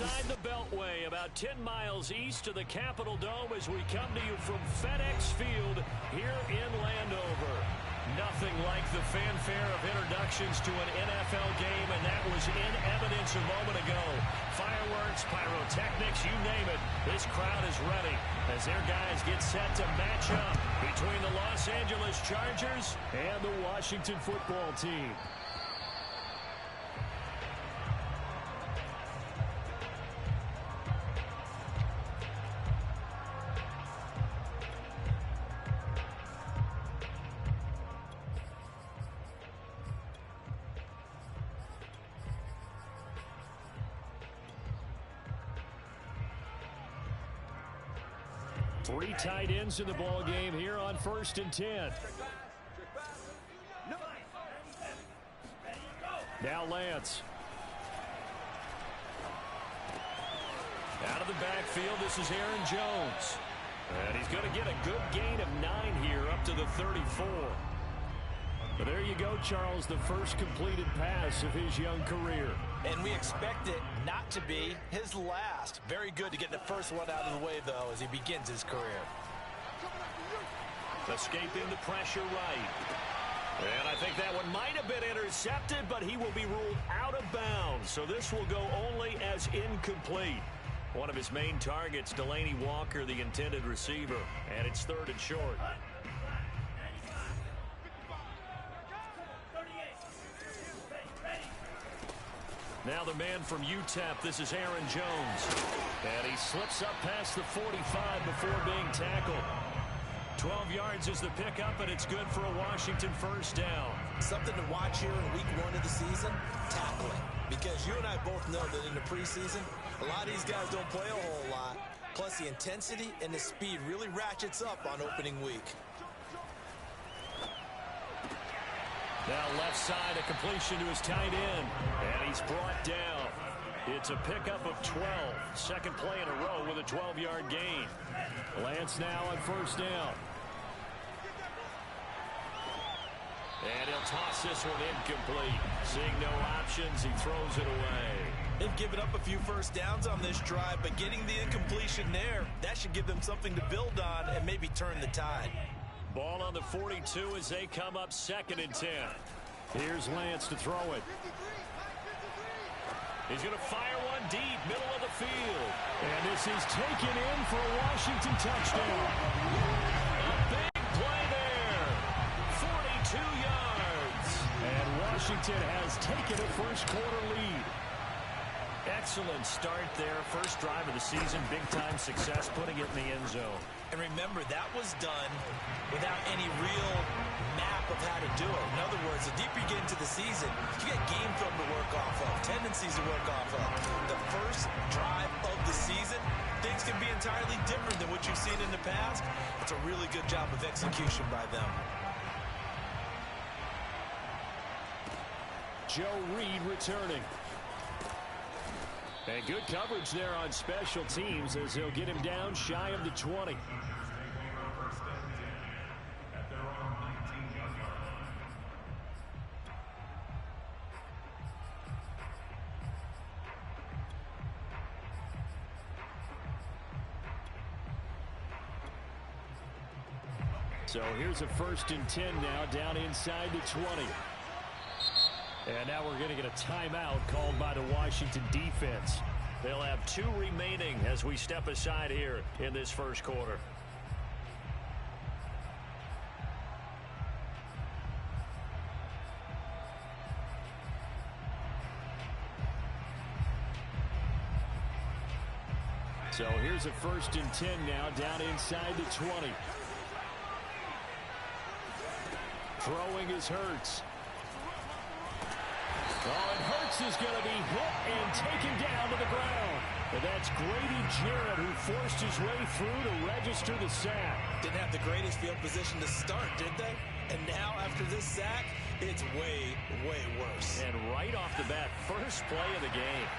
inside the Beltway, about 10 miles east of the Capitol Dome as we come to you from FedEx Field here in Landover. Nothing like the fanfare of introductions to an NFL game, and that was in evidence a moment ago. Fireworks, pyrotechnics, you name it. This crowd is ready as their guys get set to match up between the Los Angeles Chargers and the Washington football team. Three tight ends in the ball game here on 1st and 10. Now Lance. Out of the backfield, this is Aaron Jones. And he's going to get a good gain of 9 here up to the 34. But there you go, Charles, the first completed pass of his young career. And we expect it not to be his last. Very good to get the first one out of the way, though, as he begins his career. Escaping the pressure right. And I think that one might have been intercepted, but he will be ruled out of bounds. So this will go only as incomplete. One of his main targets, Delaney Walker, the intended receiver. And it's 3rd and short. Now the man from UTEP, this is Aaron Jones. And he slips up past the 45 before being tackled. 12 yards is the pickup, and it's good for a Washington first down. Something to watch here in week 1 of the season, tackling. Because you and I both know that in the preseason, a lot of these guys don't play a whole lot. Plus the intensity and the speed really ratchets up on opening week. Now left side, a completion to his tight end. And he's brought down. It's a pickup of 12. Second play in a row with a 12-yard gain. Lance now on first down. And he'll toss this one incomplete. Seeing no options, he throws it away. They've given up a few first downs on this drive, but getting the incompletion there, that should give them something to build on and maybe turn the tide. Ball on the 42 as they come up 2nd and 10. Here's Lance to throw it. He's going to fire one deep, middle of the field. And this is taken in for a Washington touchdown. A big play there. 42 yards. And Washington has taken a first-quarter lead. Excellent start there. First drive of the season. Big-time success, putting it in the end zone. And remember, that was done without any real map of how to do it. In other words, the deeper you get into the season, you get game film to work off of, tendencies to work off of. The first drive of the season, things can be entirely different than what you've seen in the past. It's a really good job of execution by them. Joe Reed returning. And good coverage there on special teams as he'll get him down shy of the 20. So here's a 1st and 10 now, down inside the 20. And now we're going to get a timeout called by the Washington defense. They'll have 2 remaining as we step aside here in this first quarter. So here's a 1st and 10 now, down inside the 20. Throwing is Hurts. Oh, and Hurts is going to be hit and taken down to the ground. And that's Grady Jarrett who forced his way through to register the sack. Didn't have the greatest field position to start, did they? And now after this sack, it's way, way worse. And right off the bat, first play of the game.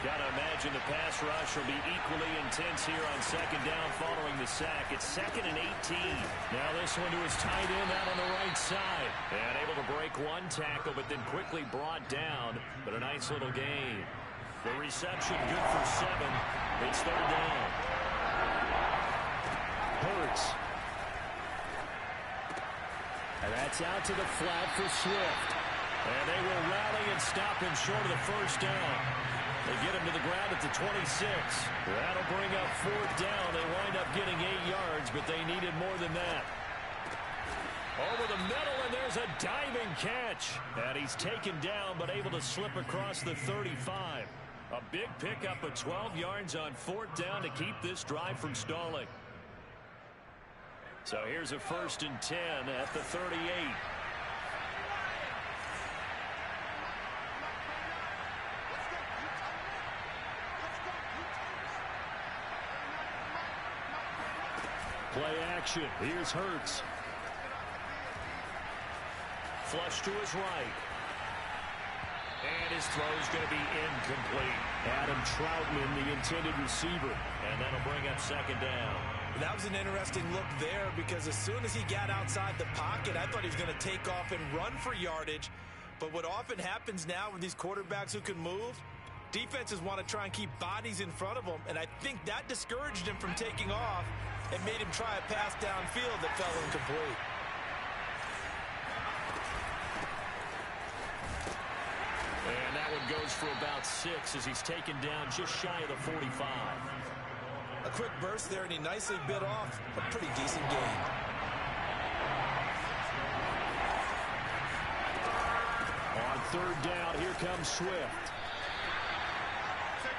Got to imagine the pass rush will be equally intense here on 2nd down following the sack. It's 2nd and 18. Now this one to his tight end out on the right side. And able to break one tackle, but then quickly brought down. But a nice little gain. The reception good for 7. It's third down. Hurts. And that's out to the flat for Swift. And they will rally and stop him short of the first down. They get him to the ground at the 26. That'll bring up fourth down. They wind up getting 8 yards, but they needed more than that. Over the middle, and there's a diving catch. And he's taken down, but able to slip across the 35. A big pickup of 12 yards on fourth down to keep this drive from stalling. So here's a 1st and 10 at the 38. Play action. Here's Hurts. Flush to his right. And his throw is going to be incomplete. Adam Troutman, the intended receiver. And that'll bring up second down. That was an interesting look there because as soon as he got outside the pocket, I thought he was going to take off and run for yardage. But what often happens now with these quarterbacks who can move, defenses want to try and keep bodies in front of them. And I think that discouraged him from taking off and made him try a pass downfield that fell incomplete. And that one goes for about 6 as he's taken down just shy of the 45. A quick burst there, and he nicely bit off a pretty decent gain. On third down, here comes Swift.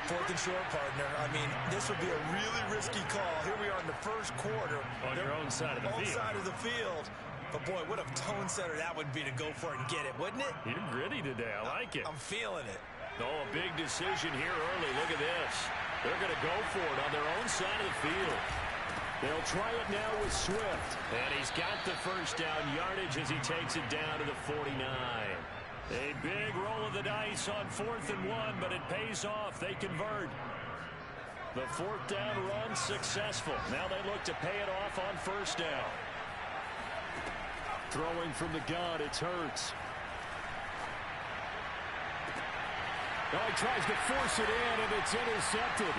4th and short, partner. I mean, this would be a really risky call. Here we are in the first quarter. On your own side of the field. Side of the field. But, boy, what a tone setter that would be to go for it and get it, wouldn't it? You're gritty today. I like it. I'm feeling it. Oh, a big decision here early. Look at this. They're going to go for it on their own side of the field. They'll try it now with Swift. And he's got the first down yardage as he takes it down to the 49. A big roll of the dice on 4th and 1, but it pays off. They convert. The 4th down run successful. Now they look to pay it off on first down. Throwing from the gun, it's Hurts. Oh, he tries to force it in, and it's intercepted.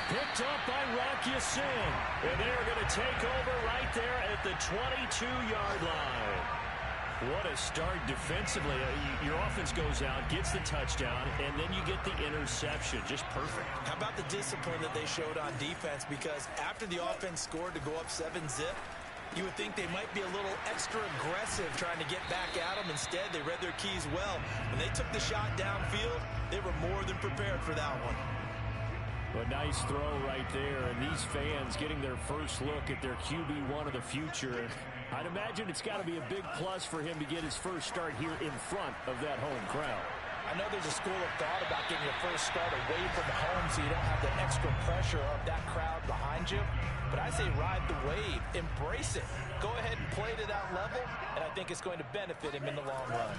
Picked up by Rocky Sin. And they're going to take over right there at the 22-yard line. What a start defensively. Your offense goes out, gets the touchdown, and then you get the interception. Just perfect. How about the discipline that they showed on defense? Because after the offense scored to go up 7-zip, you would think they might be a little extra aggressive trying to get back at them. Instead, they read their keys well. When they took the shot downfield, they were more than prepared for that one. A nice throw right there, and these fans getting their first look at their QB1 of the future. I'd imagine it's got to be a big plus for him to get his first start here in front of that home crowd. I know there's a school of thought about getting your first start away from home so you don't have the extra pressure of that crowd behind you. But I say ride the wave. Embrace it. Go ahead and play to that level, and I think it's going to benefit him in the long run.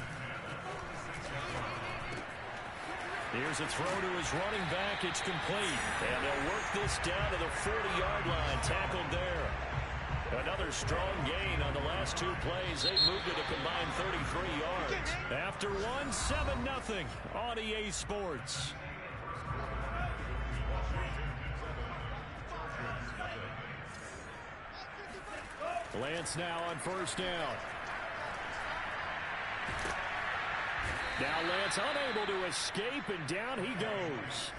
Here's a throw to his running back. It's complete. And they'll work this down to the 40-yard line. Tackled there. Another strong gain on the last 2 plays. They've moved it a combined 33 yards. After one, 7-0 on EA Sports. Lance now on first down. Now Lance unable to escape, and down he goes.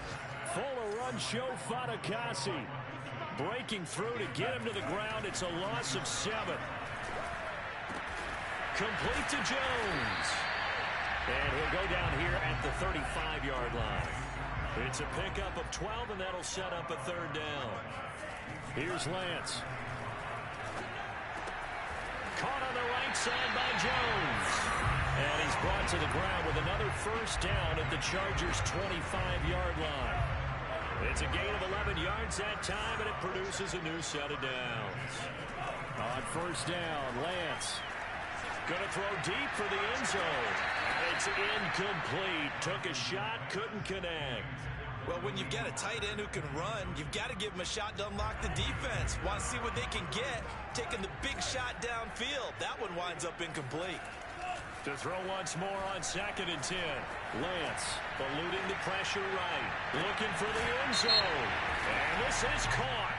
Full run show Fatukasi. Breaking through to get him to the ground. It's a loss of 7. Complete to Jones. And he'll go down here at the 35-yard line. It's a pickup of 12, and that'll set up a third down. Here's Lance. Caught on the right side by Jones. And he's brought to the ground with another first down at the Chargers' 25-yard line. It's a gain of 11 yards that time, and it produces a new set of downs. On first down, Lance going to throw deep for the end zone. And it's incomplete. Took a shot, couldn't connect. Well, when you've got a tight end who can run, you've got to give him a shot to unlock the defense. Want to see what they can get, taking the big shot downfield. That one winds up incomplete. To throw once more on 2nd and 10. Lance eluding the pressure right. Looking for the end zone. And this is caught.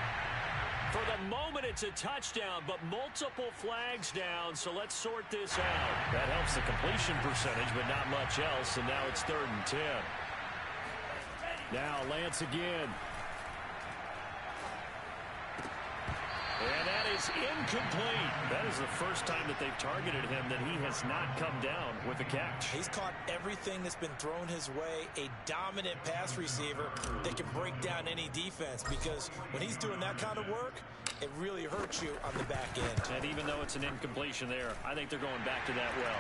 For the moment, it's a touchdown, but multiple flags down, so let's sort this out. That helps the completion percentage, but not much else, and now it's 3rd and 10. Now Lance again. And that is incomplete. That is the first time that they've targeted him that he has not come down with a catch. He's caught everything that's been thrown his way. A dominant pass receiver that can break down any defense, because when he's doing that kind of work, it really hurts you on the back end. And even though it's an incompletion there, I think they're going back to that well.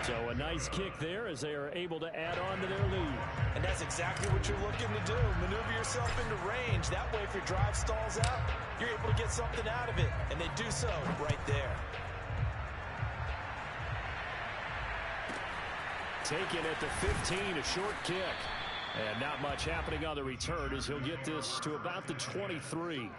So a nice kick there as they are able to add on to their lead. And that's exactly what you're looking to do. Maneuver yourself into range. That way, if your drive stalls out, you're able to get something out of it. And they do so right there. Taken at the 15, a short kick. And not much happening on the return as he'll get this to about the 23.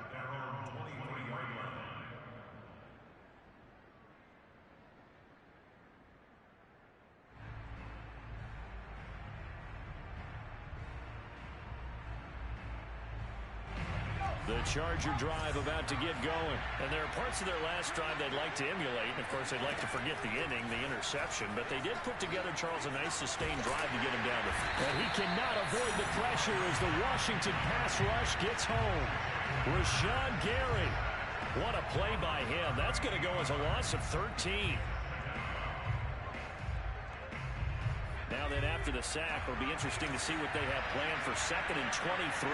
The Charger drive about to get going. And there are parts of their last drive they'd like to emulate. And, of course, they'd like to forget the inning, the interception. But they did put together, Charles, a nice sustained drive to get him down the field. And he cannot avoid the pressure as the Washington pass rush gets home. Rashawn Gary. What a play by him. That's going to go as a loss of 13. Now then, after the sack, it'll be interesting to see what they have planned for 2nd and 23.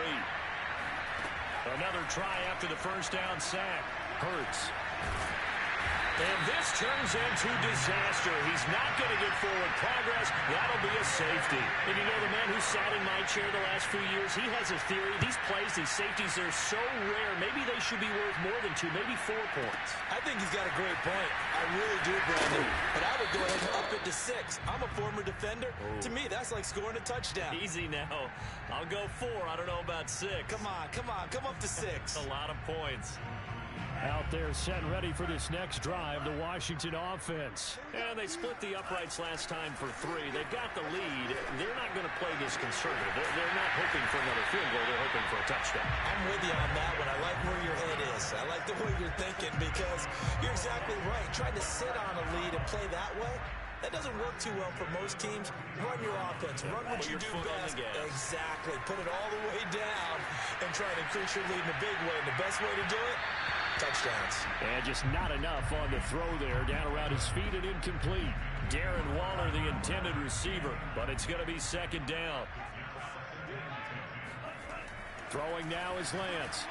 Another try after the first down sack. Hurts. And this turns into disaster. He's not going to get forward progress. That'll be a safety. And you know, the man who sat in my chair the last few years, he has a theory. These plays, these safeties, they're so rare. Maybe they should be worth more than 2, maybe 4 points. I think he's got a great point. I really do, Brandon. But I would go ahead and up it to 6. I'm a former defender. To me, that's like scoring a touchdown. Easy now. I'll go 4. I don't know about 6. Come on. Come up to 6. A lot of points. Out there set ready for this next drive, the Washington offense. And they split the uprights last time for 3. They've got the lead. They're not going to play this conservative. They're not hoping for another field goal. They're hoping for a touchdown. I'm with you on that one. I like where your head is. I like the way you're thinking, because you're exactly right. Trying to sit on a lead and play that way, that doesn't work too well for most teams. Run your offense. Run what you do best. Exactly. Put it all the way down and try to increase your lead in a big way. And the best way to do it, touchdowns. And just not enough on the throw there. Down around his feet and incomplete. Darren Waller, the intended receiver. But it's going to be 2nd down. Throwing now is Lance.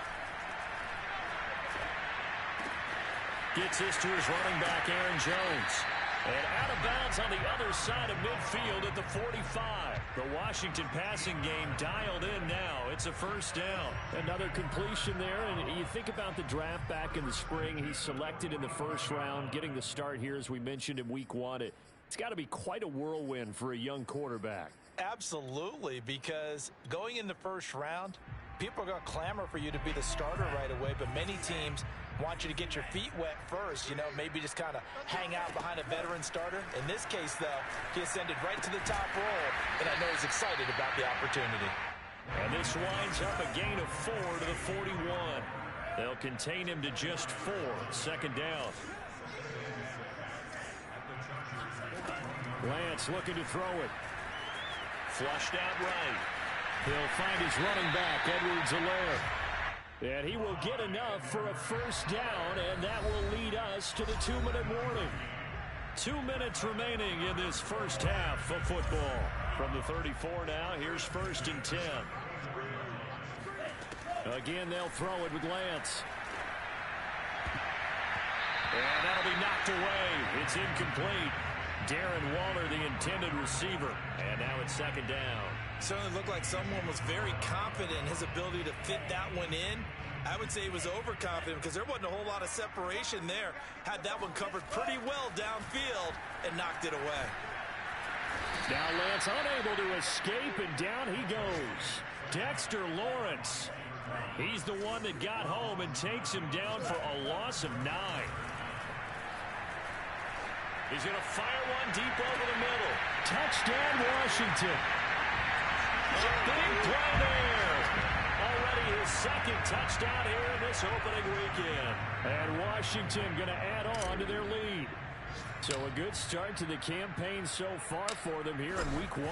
Gets this to his running back, Aaron Jones. And out of bounds on the other side of midfield at the 45. The Washington passing game dialed in now. It's a 1st down. Another completion there, and you think about the draft back in the spring. He's selected in the 1st round, getting the start here, as we mentioned, in week 1. It's got to be quite a whirlwind for a young quarterback. Absolutely, because going in the 1st round, people are going to clamor for you to be the starter right away, but many teams want you to get your feet wet first, maybe just kind of hang out behind a veteran starter. In this case, though, he ascended right to the top roll, and I know he's excited about the opportunity. And this winds up a gain of 4 to the 41. They'll contain him to just 4, 2nd down. Lance looking to throw it. Flushed out right. He'll find his running back, Edwards-Helaire. And he will get enough for a 1st down, and that will lead us to the 2-minute warning. 2 minutes remaining in this 1st half of football. From the 34 now, here's 1st and 10. Again, they'll throw it with Lance. And that'll be knocked away. It's incomplete. Darren Waller, the intended receiver. And now it's 2nd down. Certainly looked like someone was very confident in his ability to fit that one in. I would say he was overconfident because there wasn't a whole lot of separation there. Had that one covered pretty well downfield and knocked it away. Now Lance unable to escape, and down he goes. Dexter Lawrence. He's the one that got home and takes him down for a loss of 9. He's going to fire one deep over the middle. Touchdown, Washington. A big play there. Already his second touchdown here in this opening weekend. And Washington going to add on to their lead. So a good start to the campaign so far for them here in week 1.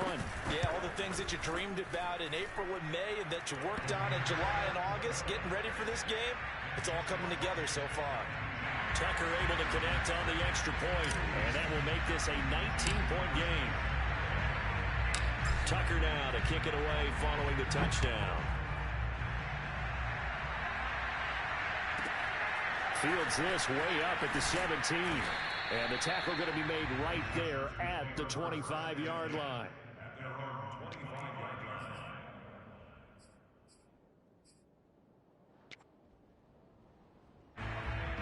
Yeah, all the things that you dreamed about in April and May and that you worked on in July and August, getting ready for this game, it's all coming together so far. Tucker able to connect on the extra point, and that will make this a 19-point game. Tucker now to kick it away following the touchdown. Fields this way up at the 17. And the tackle going to be made right there at the 25-yard line.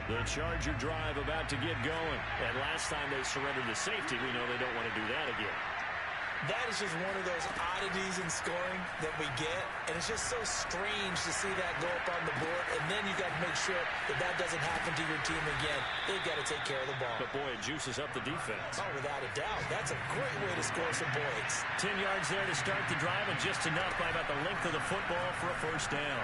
The Charger drive about to get going. And last time they surrendered the safety, we know they don't want to do that again. That is just one of those oddities in scoring that we get, and it's just so strange to see that go up on the board, and then you got to make sure that that doesn't happen to your team again. They've got to take care of the ball. But, boy, it juices up the defense. Oh, without a doubt. That's a great way to score some points. 10 yards there to start the drive, and just enough by about the length of the football for a first down.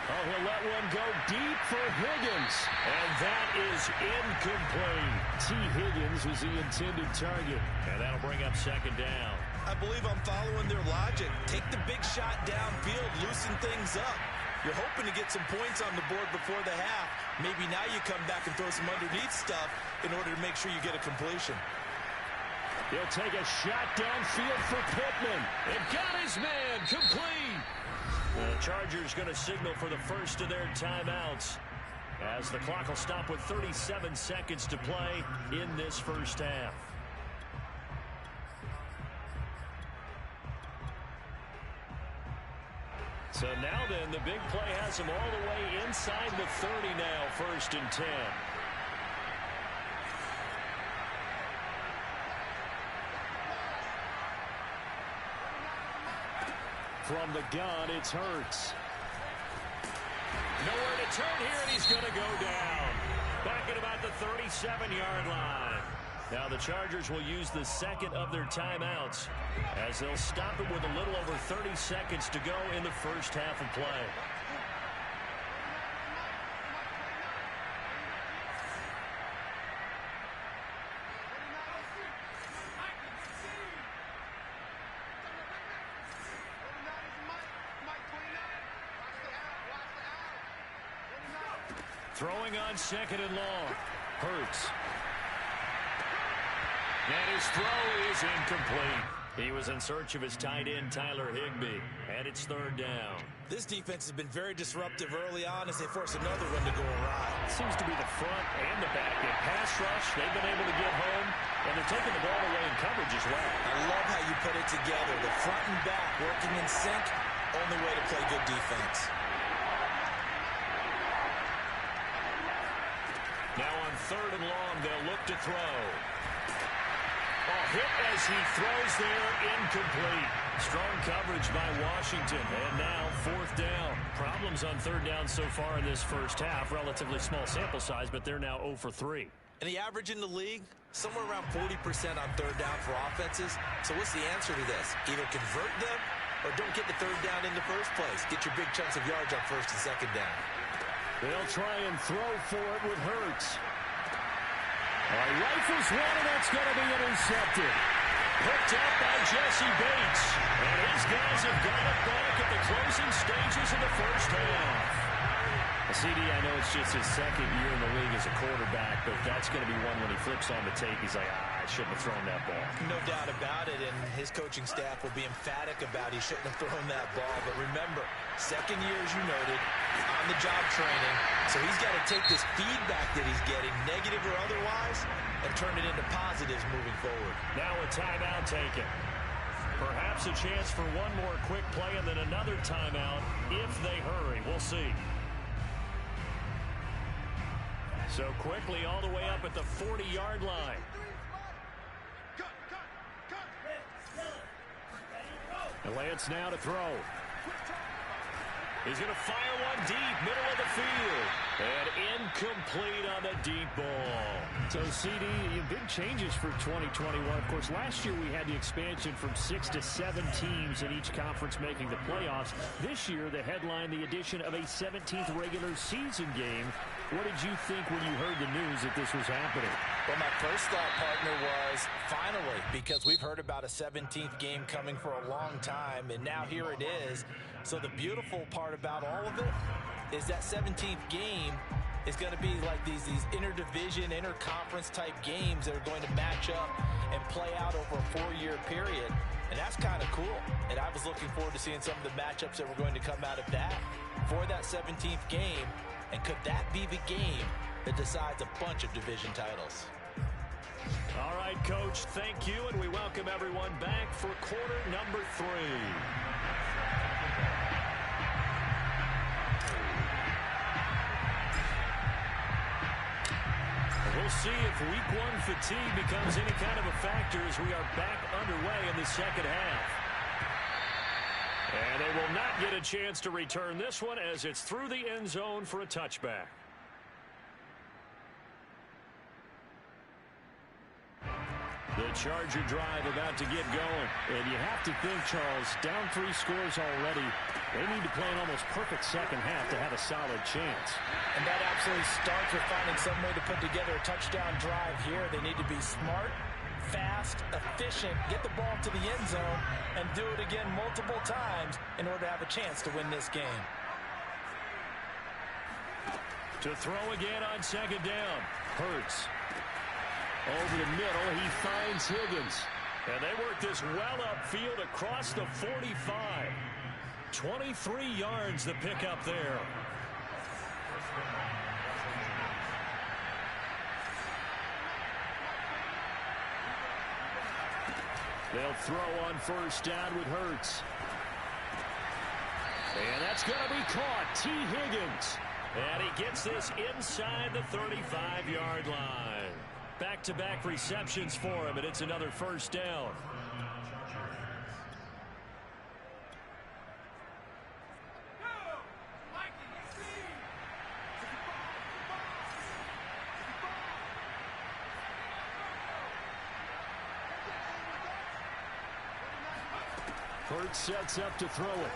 Oh, he'll let one go deep for Higgins. And that is incomplete. T. Higgins was the intended target. And that'll bring up second down. I believe I'm following their logic. Take the big shot downfield, loosen things up. You're hoping to get some points on the board before the half. Maybe now you come back and throw some underneath stuff in order to make sure you get a completion. He'll take a shot downfield for Pittman. And got his man complete. The Chargers going to signal for the first of their timeouts as the clock will stop with 37 seconds to play in this first half. So now then, the big play has them all the way inside the 30 now, 1st and 10. From the gun, it's Hurts. Nowhere to turn here, and he's going to go down. Back at about the 37-yard line. Now the Chargers will use the second of their timeouts as they'll stop it with a little over 30 seconds to go in the first half of play. Throwing on second and long. Hurts. And his throw is incomplete. He was in search of his tight end, Tyler Higbee. And it's 3rd down. This defense has been very disruptive early on as they force another run to go awry. Seems to be the front and the back end. Pass rush, they've been able to get home. And they're taking the ball away in coverage as well. I love how you put it together. The front and back working in sync. Only way to play good defense. Now on 3rd and long, they'll look to throw. Hit as he throws there, incomplete. Strong coverage by Washington, and now 4th down. Problems on 3rd down so far in this first half. Relatively small sample size, but they're now 0 for 3. And the average in the league, somewhere around 40% on 3rd down for offenses. So what's the answer to this? Either convert them or don't get the 3rd down in the first place. Get your big chunks of yards on 1st and 2nd down. They'll try and throw for it with Hurts. Rifles one, and that's going to be intercepted. Picked up by Jesse Bates. And his guys have got it back at the closing stages of the first half. CD, I know it's just his 2nd year in the league as a quarterback, but that's going to be one when he flips on the tape, he's like, I shouldn't have thrown that ball. No doubt about it, and his coaching staff will be emphatic about he shouldn't have thrown that ball. But remember, 2nd year, as you noted, on-the-job training, so he's got to take this feedback that he's getting, negative or otherwise, and turn it into positives moving forward. Now a timeout taken. Perhaps a chance for one more quick play and then another timeout if they hurry. We'll see. So quickly all the way up at the 40-yard line. And Lance now to throw. He's going to fire one deep, middle of the field. And incomplete on the deep ball. So, CD, big changes for 2021. Of course, last year we had the expansion from 6 to 7 teams in each conference making the playoffs. This year, the headline, the addition of a 17th regular season game. What did you think when you heard the news that this was happening? Well, my first thought, partner, was finally, because we've heard about a 17th game coming for a long time, and now here it is. So the beautiful part about all of it is that 17th game is going to be like these interdivision, interconference type games that are going to match up and play out over a 4-year period. And that's kind of cool. And I was looking forward to seeing some of the matchups that were going to come out of that for that 17th game. And could that be the game that decides a bunch of division titles? All right, Coach, thank you. And we welcome everyone back for quarter number 3. We'll see if week 1 fatigue becomes any kind of a factor as we are back underway in the second half. And they will not get a chance to return this one as it's through the end zone for a touchback. The Charger drive about to get going. And you have to think, Charles, down 3 scores already. They need to play an almost perfect second half to have a solid chance. And that absolutely starts with finding some way to put together a touchdown drive here. They need to be smart, fast, efficient, get the ball to the end zone, and do it again multiple times in order to have a chance to win this game. To throw again on second down. Hurts. Over the middle, he finds Higgins. And they work this well upfield across the 45. 23 yards the pickup there. They'll throw on first down with Hurts. And that's going to be caught. T. Higgins. And he gets this inside the 35-yard line. Back-to-back receptions for him, and it's another first down. Hurts sets up to throw it.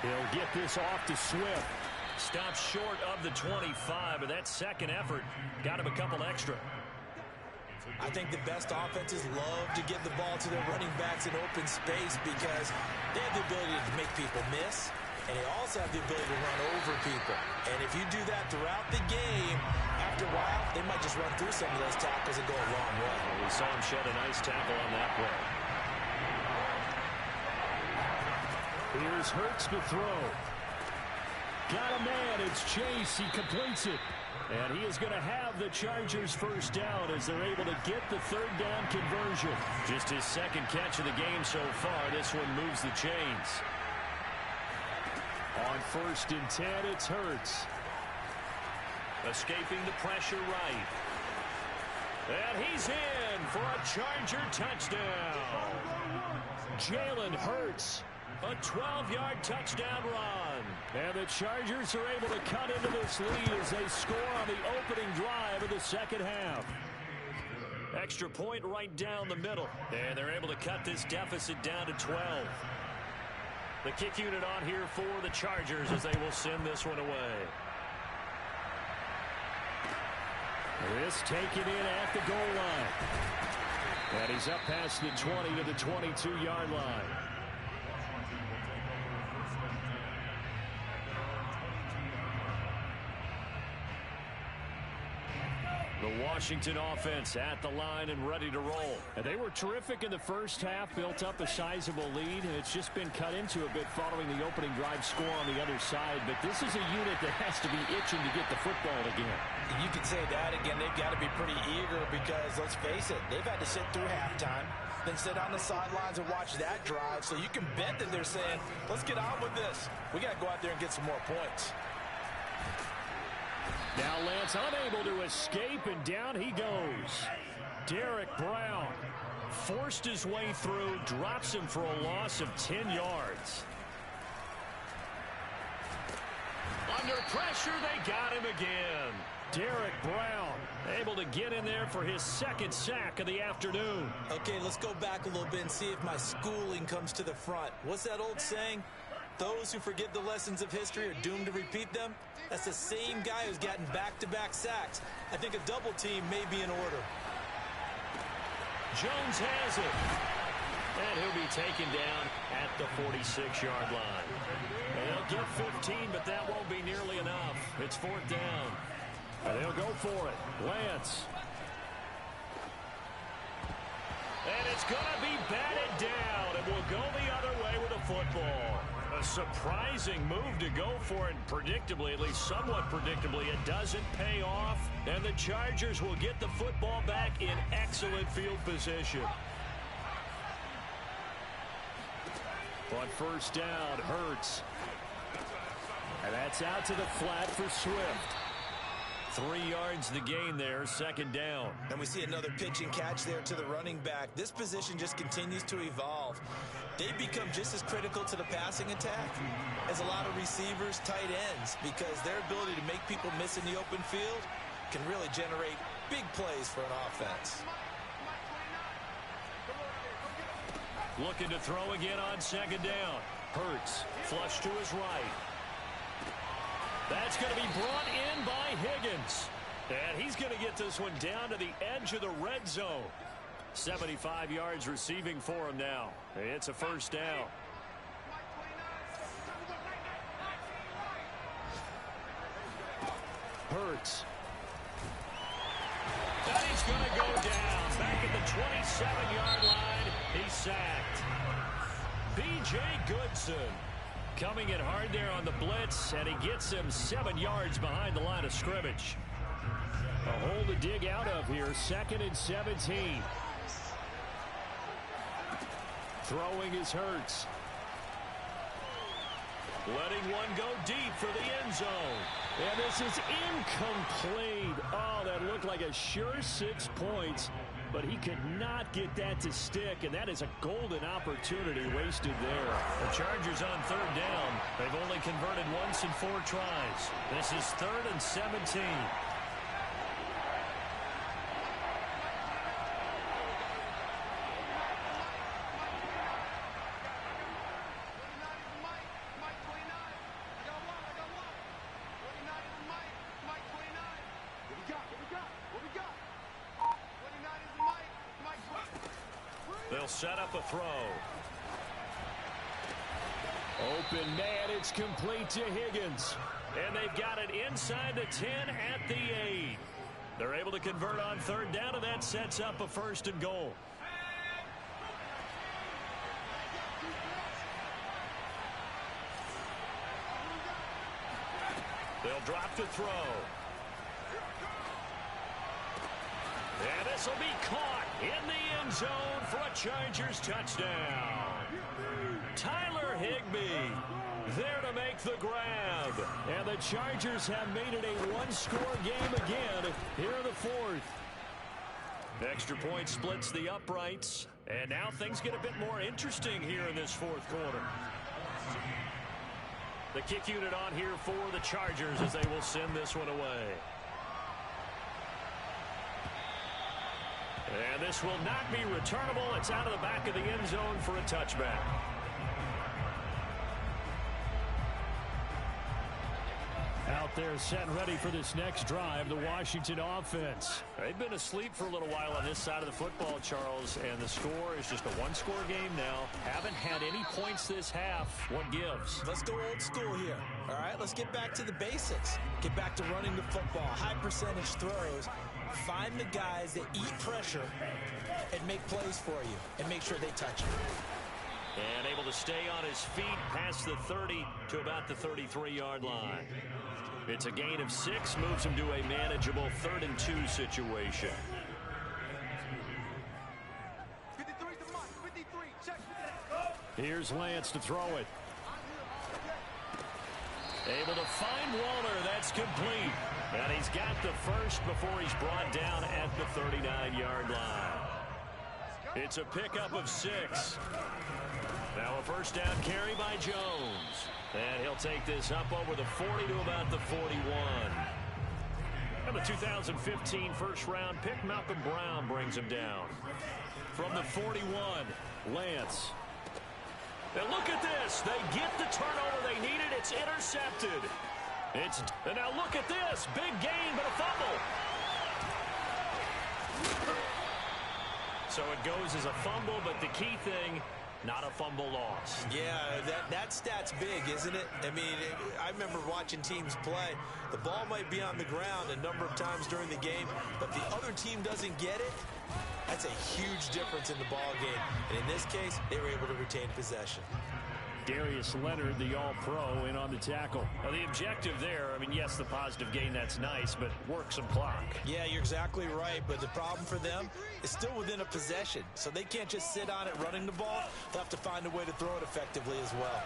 He'll get this off to Swift. Stops short of the 25, but that second effort got him a couple extra. I think the best offenses love to get the ball to their running backs in open space because they have the ability to make people miss, and they also have the ability to run over people. And if you do that throughout the game, after a while, they might just run through some of those tackles and go a long way. Well, we saw him shed a nice tackle on that play. Here's Hurts to throw. Got a man. It's Chase. He completes it. And he is going to have the Chargers first down as they're able to get the third down conversion. Just his second catch of the game so far. This one moves the chains. On first and 10, it's Hurts. Escaping the pressure right. And he's in for a Charger touchdown. Jalen Hurts. A 12-yard touchdown run. And the Chargers are able to cut into this lead as they score on the opening drive of the second half. Extra point right down the middle. And they're able to cut this deficit down to 12. The kick unit on here for the Chargers as they will send this one away. This taken in at the goal line. And he's up past the 20 to the 22-yard line. The Washington offense at the line and ready to roll. And they were terrific in the first half, built up a sizable lead, and it's just been cut into a bit following the opening drive score on the other side. But this is a unit that has to be itching to get the football again. You could say that again. They've got to be pretty eager because, let's face it, they've had to sit through halftime, then sit on the sidelines and watch that drive. So you can bet that they're saying, let's get on with this. We got to go out there and get some more points. Now Lance unable to escape, and down he goes. Derek Brown forced his way through, drops him for a loss of 10 yards. Under pressure, they got him again. Derek Brown able to get in there for his second sack of the afternoon. Okay, let's go back a little bit and see if my schooling comes to the front. What's that old saying? Those who forget the lessons of history are doomed to repeat them. That's the same guy who's gotten back-to-back sacks. I think a double team may be in order. Jones has it. And he'll be taken down at the 46-yard line. And he'll get 15, but that won't be nearly enough. It's fourth down. And they'll go for it. Lance. And it's going to be batted down. And will go the other way with the football. A surprising move to go for it. Predictably, at least somewhat predictably, it doesn't pay off. And the Chargers will get the football back in excellent field position. On first down, Hurts. And that's out to the flat for Swift. 3 yards the gain there, second down. And we see another pitch and catch there to the running back. This position just continues to evolve. They become just as critical to the passing attack as a lot of receivers, tight ends, because their ability to make people miss in the open field can really generate big plays for an offense. Looking to throw again on second down. Hurts, flush to his right. That's going to be brought in by Higgins. And he's going to get this one down to the edge of the red zone. 75 yards receiving for him now. It's a first down. Hurts. And he's going to go down. Back at the 27-yard line. He's sacked. B.J. Goodson coming in hard there on the blitz, and he gets him 7 yards behind the line of scrimmage. A hole to dig out of here, 2nd and 17. Throwing is Hurts. Letting one go deep for the end zone. And this is incomplete. Oh, that looked like a sure 6 points, but he could not get that to stick, and that is a golden opportunity wasted there. The Chargers on third down. They've only converted once in 4 tries. This is 3rd and 17. They'll set up a throw. Open man, it's complete to Higgins. And they've got it inside the 10 at the 8. They're able to convert on third down, and that sets up a 1st and goal. They'll drop the throw. And this will be caught in the end zone for a Chargers touchdown. Tyler Higbee there to make the grab. And the Chargers have made it a one-score game again here in the 4th. Extra point splits the uprights. And now things get a bit more interesting here in this 4th quarter. The kick unit on here for the Chargers as they will send this one away. And this will not be returnable. It's out of the back of the end zone for a touchback. Out there set and ready for this next drive, the Washington offense. They've been asleep for a little while on this side of the football, Charles, and the score is just a one-score game now. Haven't had any points this half. What gives? Let's go old school here. All right, let's get back to the basics. Get back to running the football, high percentage throws. Find the guys that eat pressure and make plays for you and make sure they touch it. And able to stay on his feet past the 30 to about the 33-yard line. It's a gain of 6, moves him to a manageable 3rd and 2 situation. 53 to Mike, 53, check. Here's Lance to throw it. Able to find Waller, that's complete. And he's got the first before he's brought down at the 39-yard line. It's a pickup of 6. Now a first down carry by Jones. And he'll take this up over the 40 to about the 41. And And the 2015 first-round pick, Malcolm Brown, brings him down. From the 41, Lance. And look at this. They get the turnover they needed. It's intercepted. And now look at this. Big gain, but a fumble. So it goes as a fumble, but the key thing, not a fumble loss. Yeah, that stat's big, isn't it? I mean, I remember watching teams play. The ball might be on the ground a number of times during the game, but if the other team doesn't get it, that's a huge difference in the ball game. And in this case, they were able to retain possession. Darius Leonard, the All-Pro, in on the tackle. Well, the objective there, I mean, yes, the positive gain, that's nice, but work some clock. Yeah, you're exactly right, but the problem for them is still within a possession, so they can't just sit on it running the ball. They'll have to find a way to throw it effectively as well.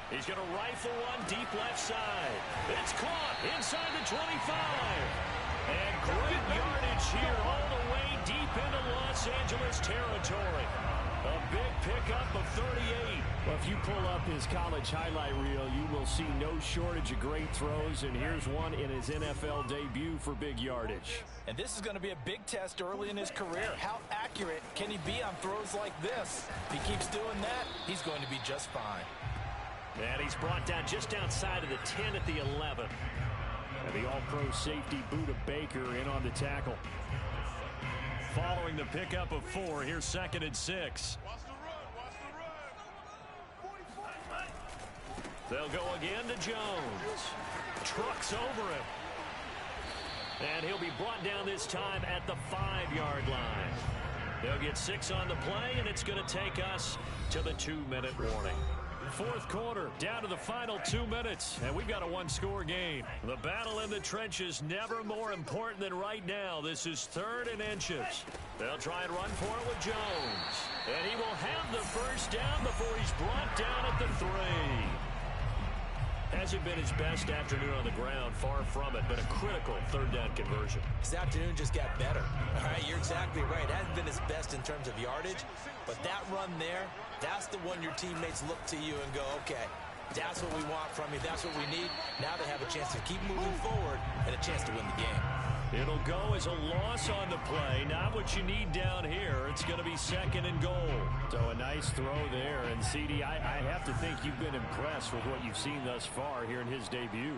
He's going to rifle one deep left side. It's caught inside the 25. And great yardage here all the way deep into Los Angeles territory. A big pickup of 38. Well, if you pull up his college highlight reel, you will see no shortage of great throws, and here's one in his NFL debut for big yardage. And this is going to be a big test early in his career. How accurate can he be on throws like this? If he keeps doing that, he's going to be just fine. And he's brought down just outside of the 10 at the 11. And the All-Pro safety Buda Baker in on the tackle. Following the pickup of 4, here's 2nd and 6. They'll go again to Jones. Trucks over it. And he'll be brought down this time at the 5-yard line. They'll get 6 on the play, and it's going to take us to the 2-minute warning. Fourth quarter, down to the final 2 minutes, and we've got a one-score game. The battle in the trenches never more important than right now. This is 3rd and inches. They'll try and run for it with Jones. And he will have the first down before he's brought down at the 3. Hasn't been his best afternoon on the ground, far from it, but a critical 3rd down conversion. His afternoon just got better. All right, you're exactly right. It hasn't been his best in terms of yardage, but that run there, that's the one your teammates look to you and go, okay, that's what we want from you. That's what we need. Now they have a chance to keep moving forward and a chance to win the game. It'll go as a loss on the play. Not what you need down here. It's going to be 2nd and goal. So a nice throw there. And, CD, I have to think you've been impressed with what you've seen thus far here in his debut.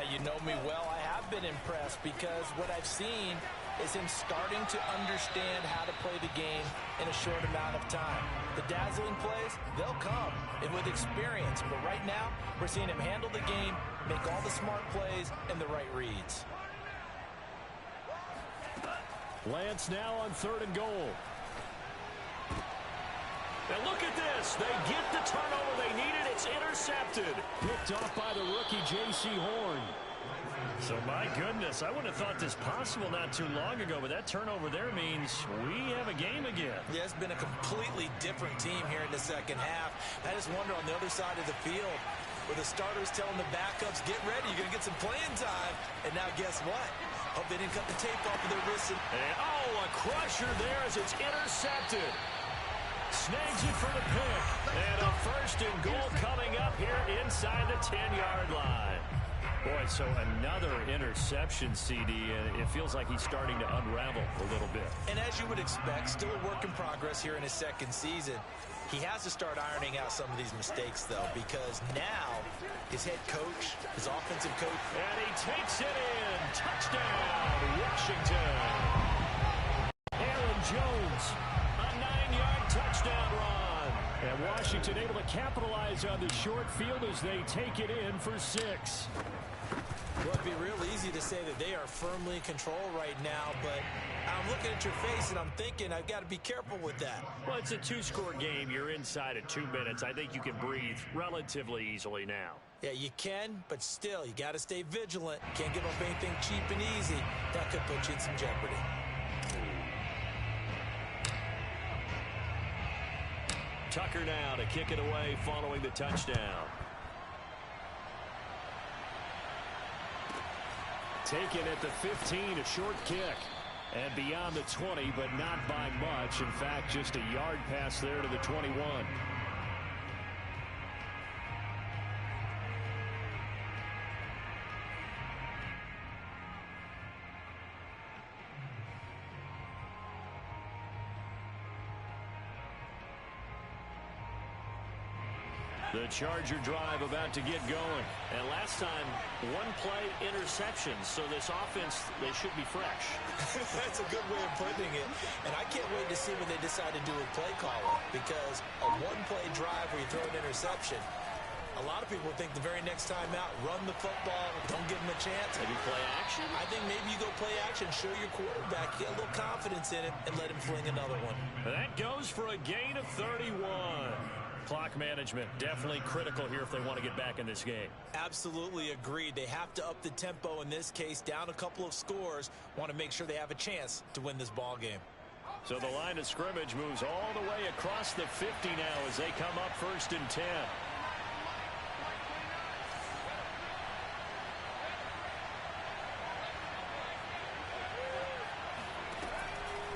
You know me well. I have been impressed because what I've seen is him starting to understand how to play the game in a short amount of time. The dazzling plays, they'll come and with experience. But right now, we're seeing him handle the game, make all the smart plays, and the right reads. Lance now on 3rd and goal. And look at this. They get the turnover they needed. It's intercepted. Picked off by the rookie J.C. Horn. So, my goodness, I wouldn't have thought this possible not too long ago, but that turnover there means we have a game again. Yeah, it's been a completely different team here in the second half. I just wonder on the other side of the field, where the starters telling the backups, get ready, you're going to get some playing time. And now guess what? Hope they didn't cut the tape off of their wrists. And, a crusher there as it's intercepted. Snags it for the pick. And a 1st and goal coming up here inside the 10-yard line. Boy, so another interception, CD, and it feels like he's starting to unravel a little bit. And as you would expect, still a work in progress here in his 2nd season. He has to start ironing out some of these mistakes, though, because now his head coach, his offensive coach. And he takes it in. Touchdown, Washington. Aaron Jones, a 9-yard touchdown run. And Washington able to capitalize on the short field as they take it in for 6. Well, it'd be real easy to say that they are firmly in control right now, but I'm looking at your face and I'm thinking I've got to be careful with that. Well, it's a 2-score game. You're inside of 2 minutes. I think you can breathe relatively easily now. Yeah, you can, but still, you got to stay vigilant. Can't give up anything cheap and easy. That could put you in some jeopardy. Tucker now to kick it away following the touchdown. Taken at the 15, a short kick. And beyond the 20, but not by much. In fact, just a yard pass there to the 21. The Charger drive about to get going. And last time, one play interception. So this offense, they should be fresh. That's a good way of putting it. And I can't wait to see what they decide to do with play calling. Because a one-play drive where you throw an interception, a lot of people think the very next time out, run the football, don't give them a chance. Maybe play action? I think maybe you go play action, show your quarterback, get a little confidence in him, and let him fling another one. That goes for a gain of 31. Clock management definitely critical here if they want to get back in this game. Absolutely agreed. They have to up the tempo in this case, down a couple of scores, want to make sure they have a chance to win this ball game. So the line of scrimmage moves all the way across the 50 now as they come up 1st and 10.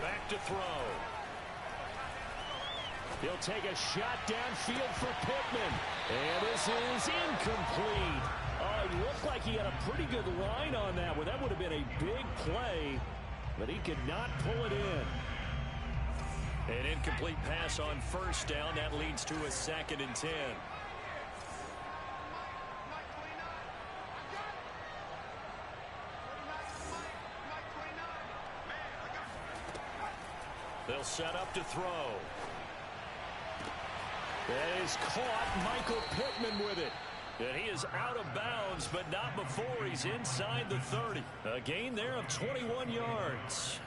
Back to throw. He'll take a shot downfield for Pittman. And this is incomplete. It looked like he had a pretty good line on that one. That would have been a big play, but he could not pull it in. An incomplete pass on 1st down. That leads to a 2nd and 10. They'll set up to throw. That is caught. Michael Pittman with it. And he is out of bounds, but not before he's inside the 30. A gain there of 21 yards.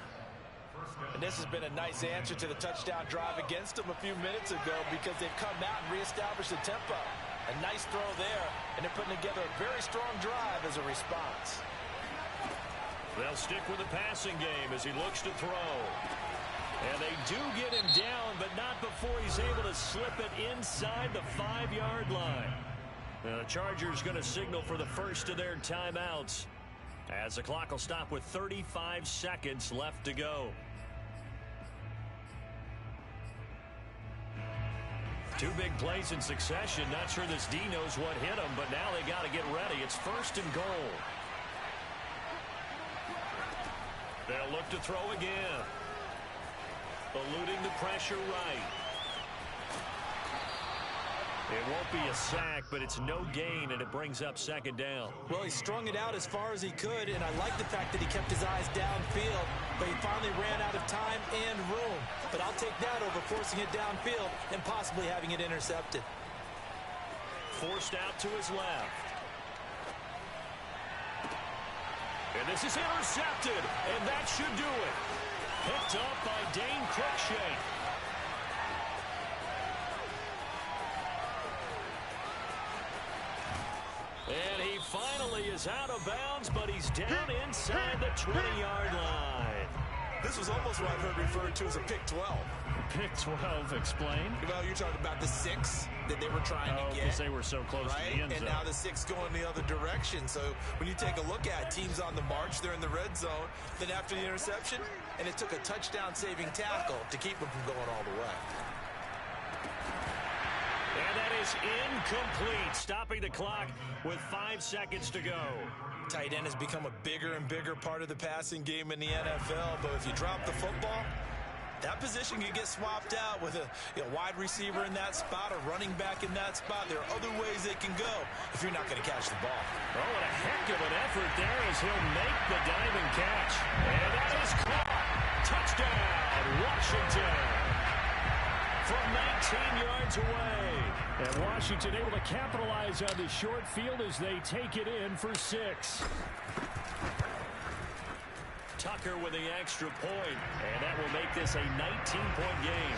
And this has been a nice answer to the touchdown drive against them a few minutes ago because they've come out and reestablished the tempo. A nice throw there, and they're putting together a very strong drive as a response. They'll stick with the passing game as he looks to throw. And they do get him down, but not before he's able to slip it inside the 5-yard line. The Chargers going to signal for the first of their timeouts as the clock will stop with 35 seconds left to go. Two big plays in succession. Not sure this D knows what hit him, but now they got to get ready. It's 1st and goal. They'll look to throw again. Eluding the pressure right. It won't be a sack, but it's no gain, and it brings up 2nd down. Well, he strung it out as far as he could, and I like the fact that he kept his eyes downfield, but he finally ran out of time and room. But I'll take that over forcing it downfield and possibly having it intercepted. Forced out to his left. And this is intercepted, and that should do it. Picked up by Dane Cruikshank. And he finally is out of bounds, but he's down inside the 20-yard line. This was almost what I've heard referred to as a pick 12. Pick 12, explain. Well, you're talking about the 6 that they were trying to get. Because they were so close to the end zone. And now the 6 going the other direction. So when you take a look at teams on the march, they're in the red zone. Then after the interception, and it took a touchdown-saving tackle to keep them from going all the way. And that is incomplete, stopping the clock with 5 seconds to go. Tight end has become a bigger and bigger part of the passing game in the NFL, but if you drop the football, that position can get swapped out with a wide receiver in that spot, a running back in that spot. There are other ways they can go if you're not going to catch the ball. Oh, what a heck of an effort there as he'll make the diving catch. And that is caught. Touchdown, Washington. From 19 yards away. And Washington able to capitalize on the short field as they take it in for 6. Tucker with the extra point, and that will make this a 19-point game.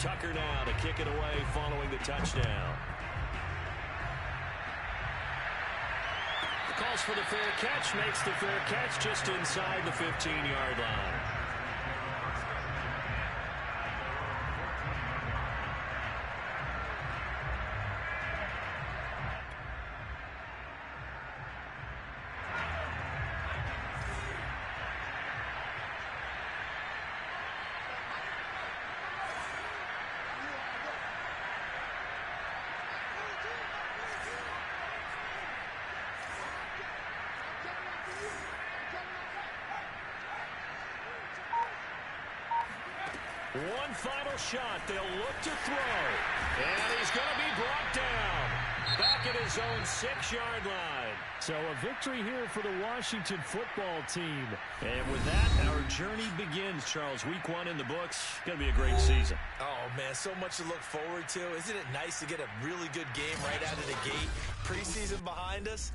Tucker now to kick it away following the touchdown. Calls for the fair catch, makes the fair catch just inside the 15-yard line. One final shot. They'll look to throw. And he's going to be brought down. Back at his own 6-yard line. So a victory here for the Washington football team. And with that, our journey begins, Charles. Week 1 in the books. Going to be a great season. Oh, man, so much to look forward to. Isn't it nice to get a really good game right out of the gate? Preseason behind us.